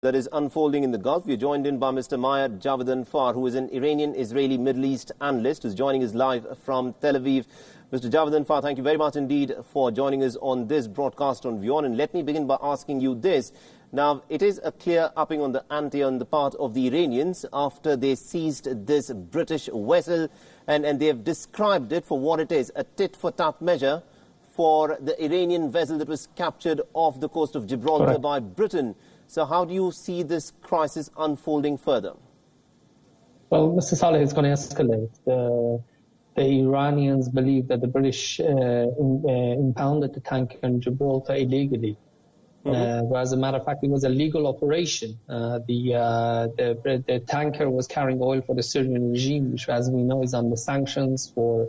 that is unfolding in the Gulf. We are joined in by Mr. Mayad Javedan Far, who is an Iranian-Israeli Middle East analyst, who's joining us live from Tel Aviv. Mr. Javedan Far, thank you very much indeed for joining us on this broadcast on WION. And let me begin by asking you this. Now, it is a clear upping on the ante on the part of the Iranians after they seized this British vessel, and they have described it for what it is, a tit-for-tat measure for the Iranian vessel that was captured off the coast of Gibraltar by Britain. So how do you see this crisis unfolding further? Well, Mr. Saleh, is going to escalate. The Iranians believe that the British impounded the tanker in Gibraltar illegally. Whereas, as a matter of fact, it was a legal operation. The tanker was carrying oil for the Syrian regime, which, as we know, is under sanctions for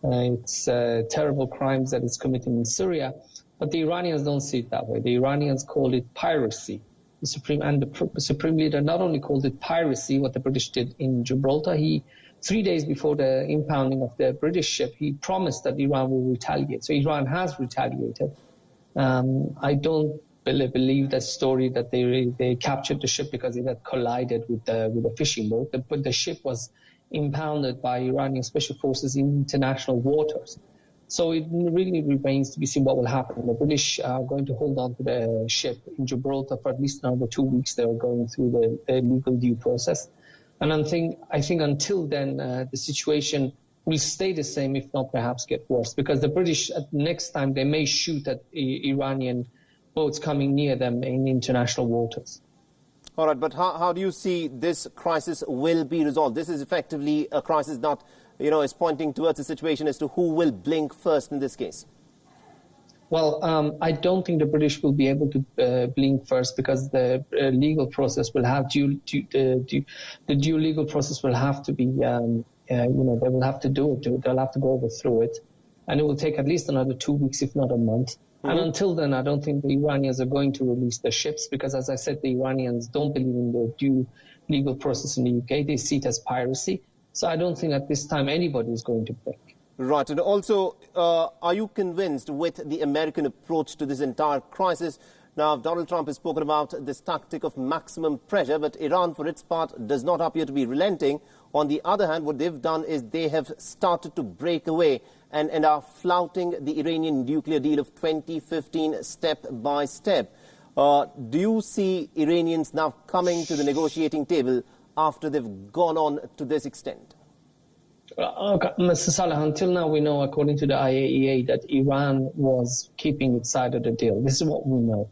its terrible crimes that it's committing in Syria. But the Iranians don't see it that way. The Iranians call it piracy. The Supreme Leader not only called it piracy, what the British did in Gibraltar, 3 days before the impounding of the British ship, he promised that Iran will retaliate. So Iran has retaliated. I don't believe that story that they captured the ship because it had collided with a fishing boat. But the ship was impounded by Iranian special forces in international waters. So it really remains to be seen what will happen. The British are going to hold on to the ship in Gibraltar for at least another 2 weeks. They are going through the legal due process. And I think until then, the situation will stay the same, if not perhaps get worse, because the British, next time, they may shoot at Iranian boats coming near them in international waters. All right, but how do you see this crisis will be resolved? This is effectively a crisis that, is pointing towards a situation as to who will blink first in this case. Well, I don't think the British will be able to blink first because the legal process will have the due legal process will have to be, they will have to do it. They'll have to go through it, and it will take at least another 2 weeks, if not a month. And until then, I don't think the Iranians are going to release the ships because, as I said, the Iranians don't believe in the due legal process in the UK. They see it as piracy. So I don't think at this time anybody is going to blink. Right. And also, are you convinced with the American approach to this entire crisis? Now, Donald Trump has spoken about this tactic of maximum pressure, but Iran, for its part, does not appear to be relenting. On the other hand, what they've done is they have started to break away and are flouting the Iranian nuclear deal of 2015 step by step. Do you see Iranians now coming to the negotiating table after they've gone on to this extent? Okay, Mr. Saleh, until now we know, according to the IAEA, that Iran was keeping its side of the deal. This is what we know.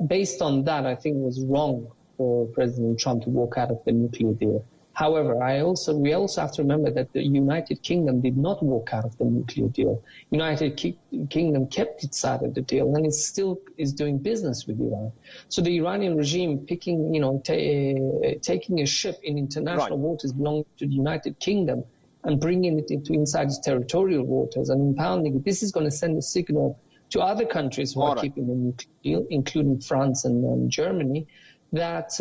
Based on that, I think it was wrong for President Trump to walk out of the nuclear deal. However, we also have to remember that the United Kingdom did not walk out of the nuclear deal. United Kingdom kept its side of the deal, and it still is doing business with Iran. So the Iranian regime taking a ship in international waters belonging to the United Kingdom and bringing it inside its territorial waters and impounding it, this is going to send a signal to other countries who are keeping the nuclear deal, including France and Germany, that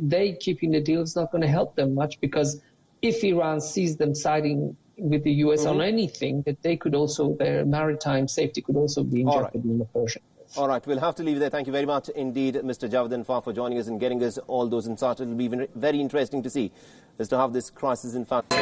they keeping the deal is not going to help them much, because if Iran sees them siding with the US on anything, that they could also, their maritime safety could also be in jeopardy in the Persian Gulf. All right, we'll have to leave there. Thank you very much indeed, Mr. Javedan Far, for joining us and getting us all those insights. It will be very interesting to see as to how this crisis, in fact...